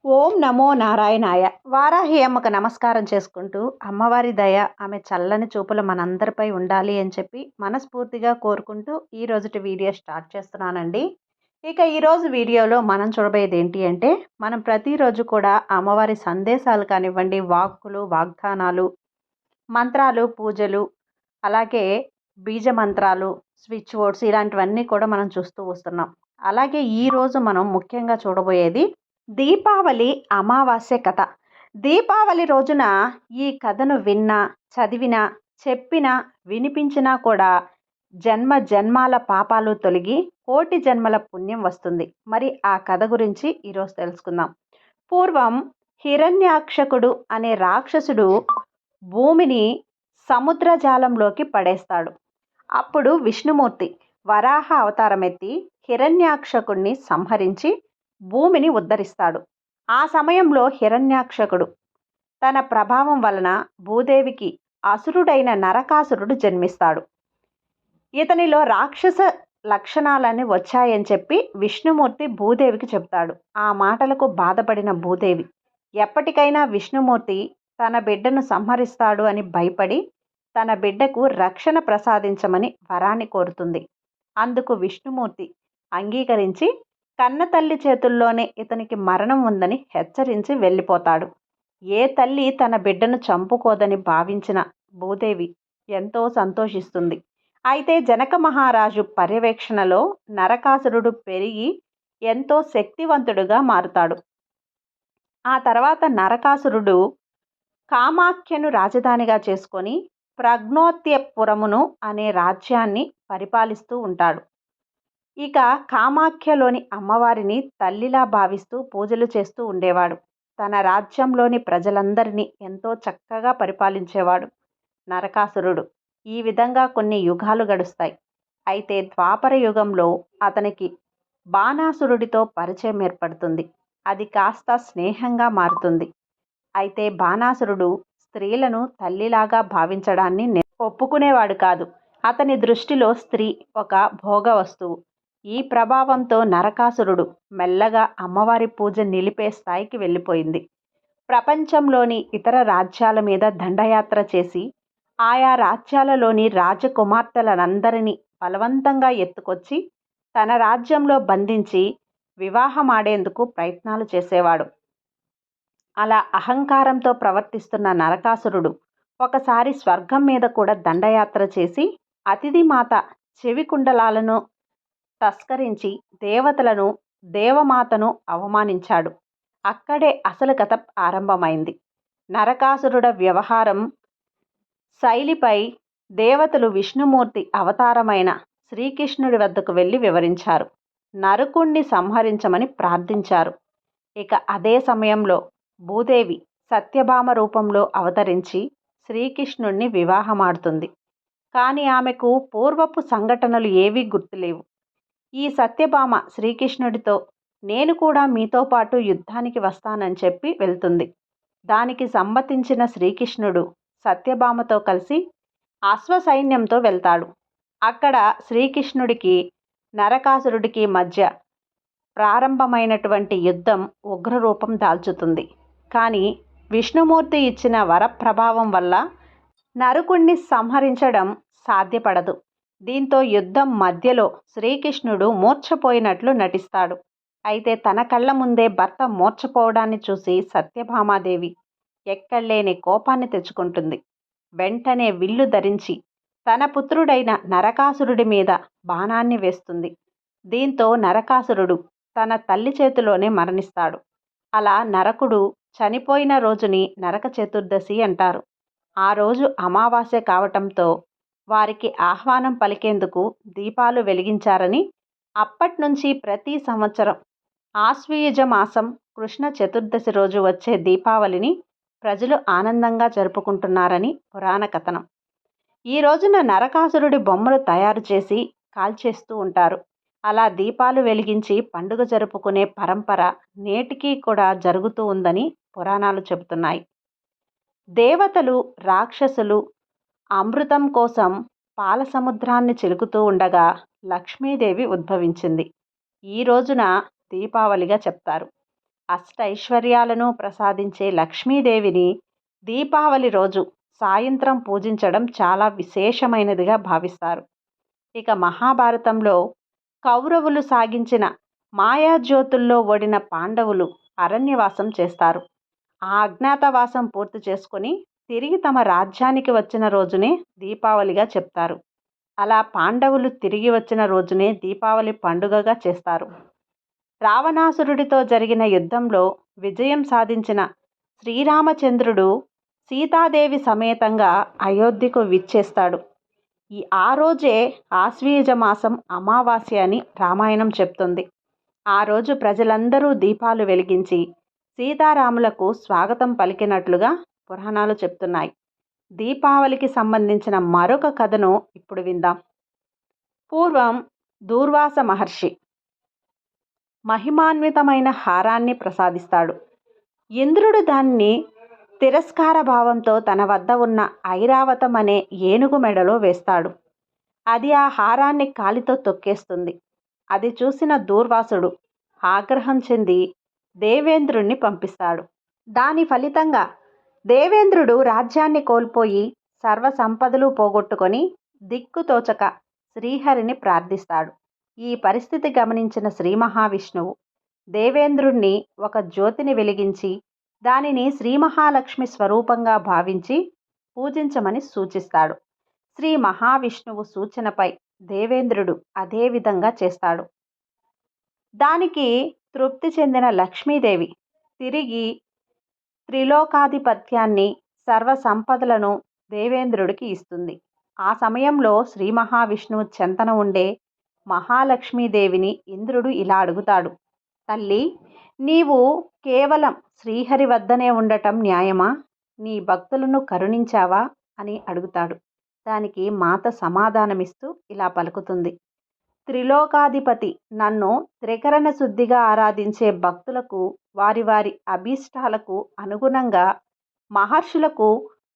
ఓం నమో నారాయణాయ. వారాహి అమ్మకు నమస్కారం చేసుకుంటూ, అమ్మవారి దయ, ఆమె చల్లని చూపులు మనందరిపై ఉండాలి అని చెప్పి మనస్ఫూర్తిగా కోరుకుంటూ ఈ రోజుటి వీడియో స్టార్ట్ చేస్తున్నానండి. ఇక ఈరోజు వీడియోలో మనం చూడబోయేది ఏంటి అంటే, మనం ప్రతిరోజు కూడా అమ్మవారి సందేశాలు కానివ్వండి, వాక్కులు, వాగ్దానాలు, మంత్రాలు, పూజలు, అలాగే బీజ మంత్రాలు, స్విచ్ వర్డ్స్ ఇలాంటివన్నీ కూడా మనం చూస్తూ వస్తున్నాం. అలాగే ఈరోజు మనం ముఖ్యంగా చూడబోయేది దీపావళి అమావాస్య కథ. దీపావళి రోజున ఈ కథను విన్నా, చదివినా, చెప్పినా, వినిపించినా కూడా జన్మ జన్మాల పాపాలు తొలగి కోటి జన్మల పుణ్యం వస్తుంది. మరి ఆ కథ గురించి ఈరోజు తెలుసుకుందాం. పూర్వం హిరణ్యాక్షకుడు అనే రాక్షసుడు భూమిని సముద్రజాలంలోకి పడేస్తాడు. అప్పుడు విష్ణుమూర్తి వరాహ అవతారం ఎత్తి హిరణ్యాక్షకుడిని సంహరించి భూమిని ఉద్ధరిస్తాడు. ఆ సమయంలో హిరణ్యాక్షకుడు తన ప్రభావం వలన భూదేవికి అసురుడైన నరకాసురుడు జన్మిస్తాడు. ఇతనిలో రాక్షస లక్షణాలన్నీ వచ్చాయని చెప్పి విష్ణుమూర్తి భూదేవికి చెప్తాడు. ఆ మాటలకు బాధపడిన భూదేవి ఎప్పటికైనా విష్ణుమూర్తి తన బిడ్డను సంహరిస్తాడు అని భయపడి తన బిడ్డకు రక్షణ ప్రసాదించమని వరాన్ని కోరుతుంది. అందుకు విష్ణుమూర్తి అంగీకరించి కన్నతల్లి చేతుల్లోనే ఇతనికి మరణం ఉందని హెచ్చరించి వెళ్ళిపోతాడు. ఏ తల్లి తన బిడ్డను చంపుకోదని భావించిన భూదేవి ఎంతో సంతోషిస్తుంది. అయితే జనక మహారాజు పర్యవేక్షణలో నరకాసురుడు పెరిగి ఎంతో శక్తివంతుడుగా మారుతాడు. ఆ తర్వాత నరకాసురుడు కామాఖ్యను రాజధానిగా చేసుకొని ప్రజ్ఞోత్యపురమును అనే రాజ్యాన్ని పరిపాలిస్తూ ఉంటాడు. ఇక కామాఖ్యలోని అమ్మవారిని తల్లిలా భావిస్తూ పూజలు చేస్తూ ఉండేవాడు. తన రాజ్యంలోని ప్రజలందరినీ ఎంతో చక్కగా పరిపాలించేవాడు నరకాసురుడు. ఈ విధంగా కొన్ని యుగాలు గడుస్తాయి. అయితే ద్వాపర యుగంలో అతనికి బాణాసురుడితో పరిచయం ఏర్పడుతుంది. అది కాస్త స్నేహంగా మారుతుంది. అయితే బాణాసురుడు స్త్రీలను తల్లిలాగా భావించడాన్ని ఒప్పుకునేవాడు కాదు. అతని దృష్టిలో స్త్రీ ఒక భోగ వస్తువు. ఈ ప్రభావంతో నరకాసురుడు మెల్లగా అమ్మవారి పూజ నిలిపే స్థాయికి వెళ్ళిపోయింది. ప్రపంచంలోని ఇతర రాజ్యాల మీద దండయాత్ర చేసి ఆయా రాజ్యాలలోని రాజకుమార్తెలనందరినీ బలవంతంగా ఎత్తుకొచ్చి తన రాజ్యంలో బంధించి వివాహమాడేందుకు ప్రయత్నాలు చేసేవాడు. అలా అహంకారంతో ప్రవర్తిస్తున్న నరకాసురుడు ఒకసారి స్వర్గం మీద కూడా దండయాత్ర చేసి అతిథి మాత చెవి కుండలాలను తస్కరించి దేవతలను, దేవమాతను అవమానించాడు. అక్కడే అసలు కథ ఆరంభమైంది. నరకాసురుడ వ్యవహారం శైలిపై దేవతలు విష్ణుమూర్తి అవతారమైన శ్రీకృష్ణుడి వద్దకు వెళ్ళి వివరించారు. నరకుణ్ణి సంహరించమని ప్రార్థించారు. ఇక అదే సమయంలో భూదేవి సత్యభామ రూపంలో అవతరించి శ్రీకృష్ణుణ్ణి వివాహమాడుతుంది. కానీ ఆమెకు పూర్వపు సంఘటనలు ఏవీ గుర్తులేవు. ఈ సత్యభామ శ్రీకృష్ణుడితో నేను కూడా మీతో పాటు యుద్ధానికి వస్తానని చెప్పి వెళ్తుంది. దానికి సమ్మతించిన శ్రీకృష్ణుడు సత్యభామతో కలిసి అశ్వసైన్యంతో వెళ్తాడు. అక్కడ శ్రీకృష్ణుడికి నరకాసురుడికి మధ్య ప్రారంభమైనటువంటి యుద్ధం ఉగ్రరూపం దాల్చుతుంది. కానీ విష్ణుమూర్తి ఇచ్చిన వరప్రభావం వల్ల నరకుణ్ణి సంహరించడం సాధ్యపడదు. దీంతో యుద్ధం మధ్యలో శ్రీకృష్ణుడు మూర్ఛపోయినట్లు నటిస్తాడు. అయితే తన కళ్ళ ముందే భర్త మూర్ఛపోవడాన్ని చూసి సత్యభామాదేవి ఎక్కడలేని కోపాన్ని తెచ్చుకుంటుంది. వెంటనే విల్లు ధరించి తన పుత్రుడైన నరకాసురుడి మీద బాణాన్ని వేస్తుంది. దీంతో నరకాసురుడు తన తల్లి చేతిలోనే మరణిస్తాడు. అలా నరకుడు చనిపోయిన రోజుని నరక చతుర్దశి అంటారు. ఆ రోజు అమావాస్య కావటంతో వారికి ఆహ్వానం పలికేందుకు దీపాలు వెలిగించారని అప్పట్నుంచి ప్రతి సంవత్సరం ఆశ్వయుజ మాసం కృష్ణ చతుర్దశి రోజు వచ్చే దీపావళిని ప్రజలు ఆనందంగా జరుపుకుంటున్నారని పురాణ కథనం. ఈ రోజున నరకాసురుడి బొమ్మలు తయారు చేసి కాల్చేస్తూ ఉంటారు. అలా దీపాలు వెలిగించి పండుగ జరుపుకునే పరంపర నేటికీ కూడా జరుగుతూ ఉందని పురాణాలు చెబుతున్నాయి. దేవతలు, రాక్షసులు అమృతం కోసం పాల సముద్రాన్ని చిలుకుతూ ఉండగా లక్ష్మీదేవి ఉద్భవించింది. ఈ రోజున దీపావళిగా చెప్తారు. అష్టైశ్వర్యాలను ప్రసాదించే లక్ష్మీదేవిని దీపావళి రోజు సాయంత్రం పూజించడం చాలా విశేషమైనదిగా భావిస్తారు. ఇక మహాభారతంలో కౌరవులు సాగించిన మాయాజ్యోతుల్లో ఓడిన పాండవులు అరణ్యవాసం చేస్తారు. ఆ అజ్ఞాతవాసం పూర్తి చేసుకొని తిరిగి తమ రాజ్యానికి వచ్చిన రోజునే దీపావళిగా చెప్తారు. అలా పాండవులు తిరిగి వచ్చిన రోజునే దీపావళి పండుగగా చేస్తారు. రావణాసురుడితో జరిగిన యుద్ధంలో విజయం సాధించిన శ్రీరామచంద్రుడు సీతాదేవి సమేతంగా అయోధ్యకు విచ్చేస్తాడు. ఆ రోజే ఆశ్వీజ మాసం అమావాస్య అని రామాయణం చెప్తుంది. ఆ రోజు ప్రజలందరూ దీపాలు వెలిగించి సీతారాములకు స్వాగతం పలికినట్లుగా పురాణాలు చెప్తున్నాయి. దీపావళికి సంబంధించిన మరొక కథను ఇప్పుడు విందాం. పూర్వం దూర్వాస మహర్షి మహిమాన్వితమైన హారాన్ని ప్రసాదిస్తాడు. ఇంద్రుడు దాన్ని తిరస్కార భావంతో తన వద్ద ఉన్న ఐరావతం అనే ఏనుగు మెడలో వేస్తాడు. అది ఆ హారాన్ని కాలితో తొక్కేస్తుంది. అది చూసిన దూర్వాసుడు ఆగ్రహం చెంది దేవేంద్రుణ్ణి పంపిస్తాడు. దాని ఫలితంగా దేవేంద్రుడు రాజ్యాన్ని కోల్పోయి సర్వ సంపదలు పోగొట్టుకొని దిక్కుతోచక శ్రీహరిని ప్రార్థిస్తాడు. ఈ పరిస్థితి గమనించిన శ్రీ మహావిష్ణువు దేవేంద్రుణ్ణి ఒక జ్యోతిని వెలిగించి దానిని శ్రీ మహాలక్ష్మి స్వరూపంగా భావించి పూజించమని సూచిస్తాడు. శ్రీ మహావిష్ణువు సూచనపై దేవేంద్రుడు అదే విధంగా చేస్తాడు. దానికి తృప్తి చెందిన లక్ష్మీదేవి తిరిగి త్రిలోకాధిపత్యాన్ని సర్వ సంపదలను దేవేంద్రుడికి ఇస్తుంది. ఆ సమయంలో శ్రీ మహావిష్ణువు చెంతన ఉండే మహాలక్ష్మీదేవిని ఇంద్రుడు ఇలా అడుగుతాడు. తల్లి, నీవు కేవలం శ్రీహరి వద్దనే ఉండటం న్యాయమా? నీ భక్తులను కరుణించావా అని అడుగుతాడు. దానికి మాత సమాధానమిస్తూ ఇలా పలుకుతుంది. త్రిలోకాధిపతి నన్ను త్రికరణ శుద్ధిగా ఆరాధించే భక్తులకు వారి వారి అభీష్టాలకు అనుగుణంగా, మహర్షులకు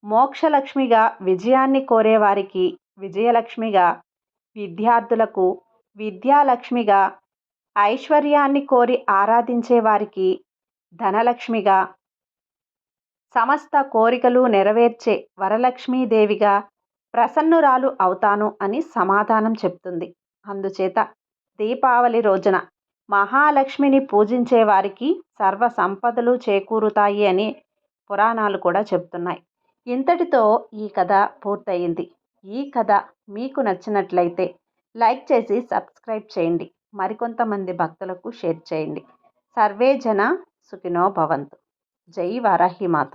మోక్షలక్ష్మిగా, విజయాన్ని కోరేవారికి విజయలక్ష్మిగా, విద్యార్థులకు విద్యాలక్ష్మిగా, ఐశ్వర్యాన్ని కోరి ఆరాధించే వారికి ధనలక్ష్మిగా, సమస్త కోరికలు నెరవేర్చే వరలక్ష్మీదేవిగా ప్రసన్నురాలు అవుతాను అని సమాధానం చెప్తుంది. అందుచేత దీపావళి రోజున మహాలక్ష్మిని పూజించే వారికి సర్వ సంపదలు చేకూరుతాయి అని పురాణాలు కూడా చెప్తున్నాయి. ఇంతటితో ఈ కథ పూర్తయింది. ఈ కథ మీకు నచ్చినట్లయితే లైక్ చేసి సబ్స్క్రైబ్ చేయండి. మరికొంతమంది భక్తులకు షేర్ చేయండి. సర్వే జన సుఖినో భవంతు. జై వారాహి మాత.